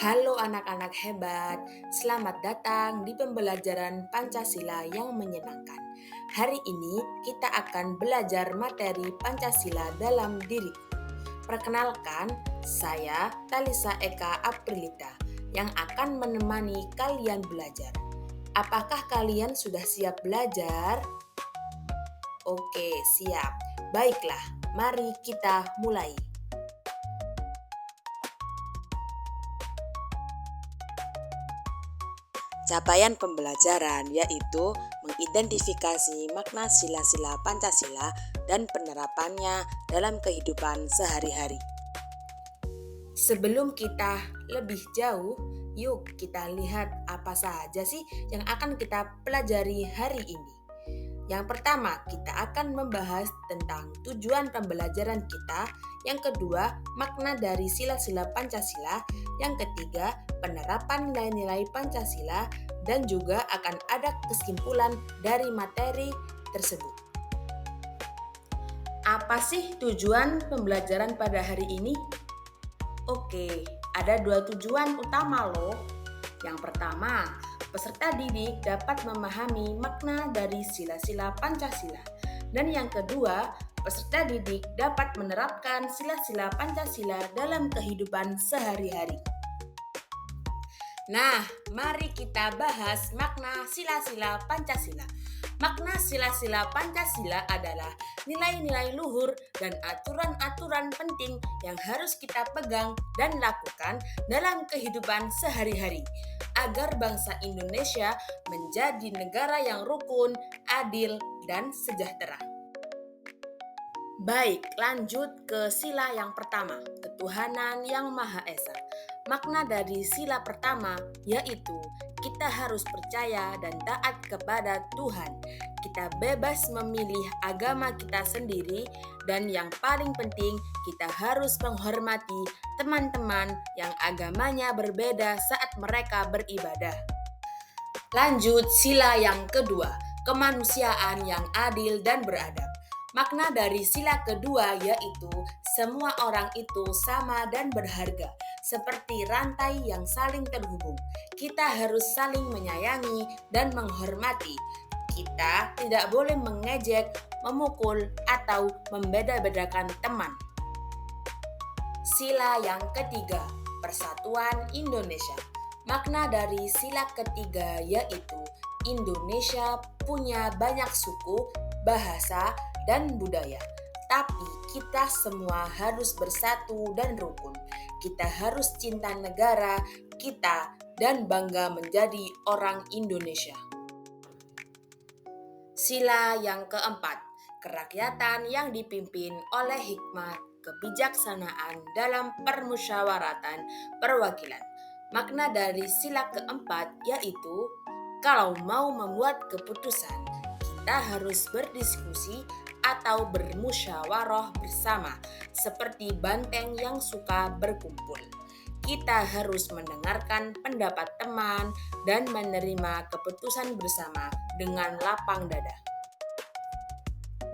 Halo anak-anak hebat, selamat datang di pembelajaran Pancasila yang menyenangkan. Hari ini kita akan belajar materi Pancasila dalam diriku. Perkenalkan, saya Talisa Eka Aprilita yang akan menemani kalian belajar. Apakah kalian sudah siap belajar? Oke, siap. Baiklah, mari kita mulai. Capaian pembelajaran yaitu mengidentifikasi makna sila-sila Pancasila dan penerapannya dalam kehidupan sehari-hari. Sebelum kita lebih jauh, yuk kita lihat apa saja sih yang akan kita pelajari hari ini. Yang pertama, kita akan membahas tentang tujuan pembelajaran kita. Yang kedua, makna dari sila-sila Pancasila. Yang ketiga, penerapan nilai-nilai Pancasila. Dan juga akan ada kesimpulan dari materi tersebut. Apa sih tujuan pembelajaran pada hari ini? Oke, ada 2 tujuan utama loh. Yang pertama, peserta didik dapat memahami makna dari sila-sila Pancasila. Dan yang kedua, peserta didik dapat menerapkan sila-sila Pancasila dalam kehidupan sehari-hari. Nah, mari kita bahas makna sila-sila Pancasila. Makna sila-sila Pancasila adalah nilai-nilai luhur dan aturan-aturan penting yang harus kita pegang dan lakukan dalam kehidupan sehari-hari agar bangsa Indonesia menjadi negara yang rukun, adil, dan sejahtera. Baik, lanjut ke sila yang pertama, ketuhanan yang Maha Esa. Makna dari sila pertama yaitu kita harus percaya dan taat kepada Tuhan. Kita bebas memilih agama kita sendiri dan yang paling penting kita harus menghormati teman-teman yang agamanya berbeda saat mereka beribadah. Lanjut sila yang kedua, kemanusiaan yang adil dan beradab. Makna dari sila kedua yaitu semua orang itu sama dan berharga, seperti rantai yang saling terhubung. Kita harus saling menyayangi dan menghormati. Kita tidak boleh mengejek, memukul, atau membeda-bedakan teman. Sila yang ketiga, persatuan Indonesia. Makna dari sila ketiga yaitu Indonesia punya banyak suku, bahasa, dan budaya. Tapi kita semua harus bersatu dan rukun. Kita harus cinta negara kita dan bangga menjadi orang Indonesia. Sila yang keempat, kerakyatan yang dipimpin oleh hikmat kebijaksanaan dalam permusyawaratan perwakilan. Makna dari sila keempat yaitu kalau mau membuat keputusan, kita harus berdiskusi atau bermusyawarah bersama, seperti banteng yang suka berkumpul. Kita harus mendengarkan pendapat teman dan menerima keputusan bersama dengan lapang dada.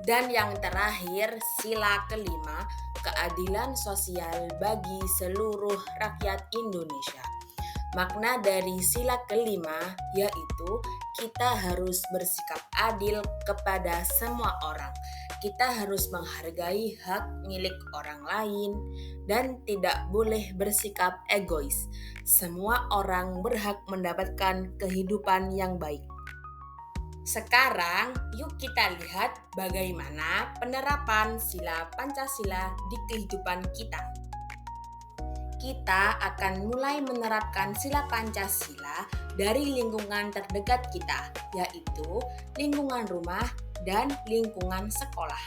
Dan yang terakhir, sila kelima, keadilan sosial bagi seluruh rakyat Indonesia. Makna dari sila kelima yaitu kita harus bersikap adil kepada semua orang. Kita harus menghargai hak milik orang lain dan tidak boleh bersikap egois. Semua orang berhak mendapatkan kehidupan yang baik. Sekarang yuk kita lihat bagaimana penerapan sila Pancasila di kehidupan kita. Kita akan mulai menerapkan sila Pancasila dari lingkungan terdekat kita, yaitu lingkungan rumah dan lingkungan sekolah.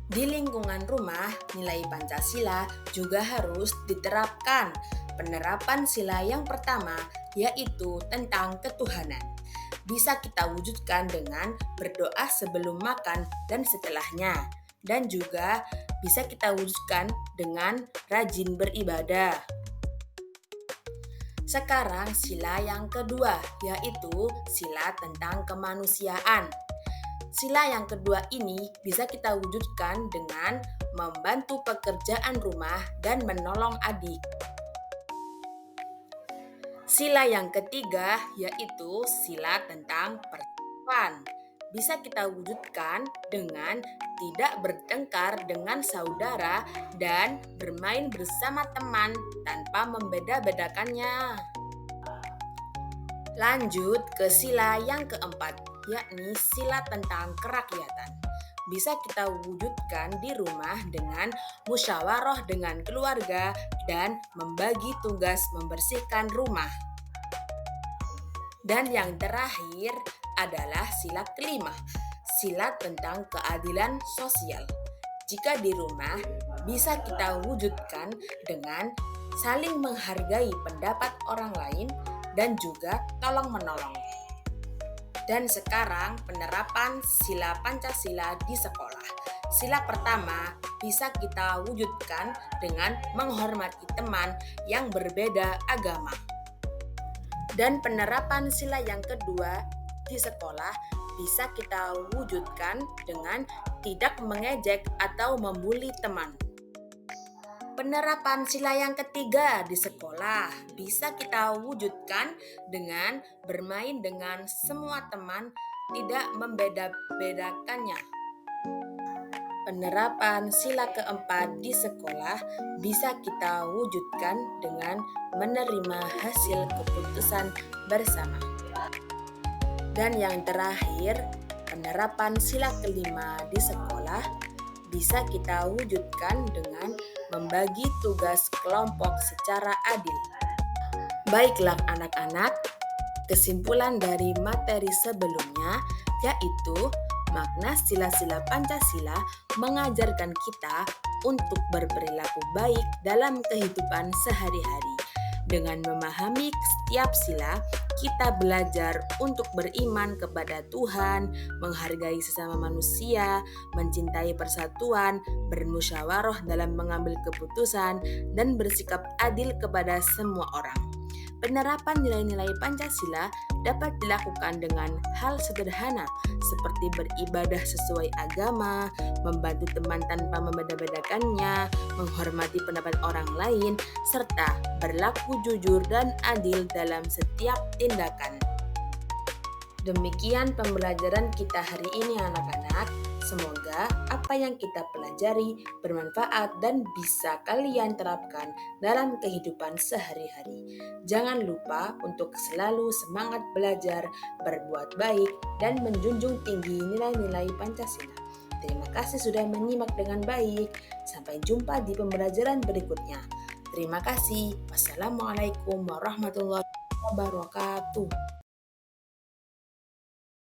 Di lingkungan rumah, nilai Pancasila juga harus diterapkan. Penerapan sila yang pertama yaitu tentang ketuhanan. Bisa kita wujudkan dengan berdoa sebelum makan dan setelahnya. Dan juga bisa kita wujudkan dengan rajin beribadah. Sekarang sila yang kedua, yaitu sila tentang kemanusiaan. Sila yang kedua ini bisa kita wujudkan dengan membantu pekerjaan rumah dan menolong adik. Sila yang ketiga yaitu sila tentang persatuan. Bisa kita wujudkan dengan tidak bertengkar dengan saudara dan bermain bersama teman tanpa membeda-bedakannya. Lanjut ke sila yang keempat, yakni sila tentang kerakyatan. Bisa kita wujudkan di rumah dengan musyawarah dengan keluarga dan membagi tugas membersihkan rumah. Dan yang terakhir adalah sila kelima, sila tentang keadilan sosial. Jika di rumah, bisa kita wujudkan dengan saling menghargai pendapat orang lain dan juga tolong-menolong. Dan sekarang penerapan sila Pancasila di sekolah. Sila pertama bisa kita wujudkan dengan menghormati teman yang berbeda agama. Dan penerapan sila yang kedua di sekolah bisa kita wujudkan dengan tidak mengejek atau membuli teman. Penerapan sila yang ketiga di sekolah bisa kita wujudkan dengan bermain dengan semua teman, tidak membeda-bedakannya. Penerapan sila keempat di sekolah bisa kita wujudkan dengan menerima hasil keputusan bersama. Dan yang terakhir, penerapan sila kelima di sekolah bisa kita wujudkan dengan membagi tugas kelompok secara adil. Baiklah anak-anak, kesimpulan dari materi sebelumnya yaitu makna sila-sila Pancasila mengajarkan kita untuk berperilaku baik dalam kehidupan sehari-hari. Dengan memahami setiap sila, kita belajar untuk beriman kepada Tuhan, menghargai sesama manusia, mencintai persatuan, bermusyawarah dalam mengambil keputusan, dan bersikap adil kepada semua orang. Penerapan nilai-nilai Pancasila dapat dilakukan dengan hal sederhana seperti beribadah sesuai agama, membantu teman tanpa membeda-bedakannya, menghormati pendapat orang lain, serta berlaku jujur dan adil dalam setiap tindakan. Demikian pembelajaran kita hari ini anak-anak. Semoga apa yang kita pelajari bermanfaat dan bisa kalian terapkan dalam kehidupan sehari-hari. Jangan lupa untuk selalu semangat belajar, berbuat baik, dan menjunjung tinggi nilai-nilai Pancasila. Terima kasih sudah menyimak dengan baik. Sampai jumpa di pembelajaran berikutnya. Terima kasih. Wassalamualaikum warahmatullahi wabarakatuh.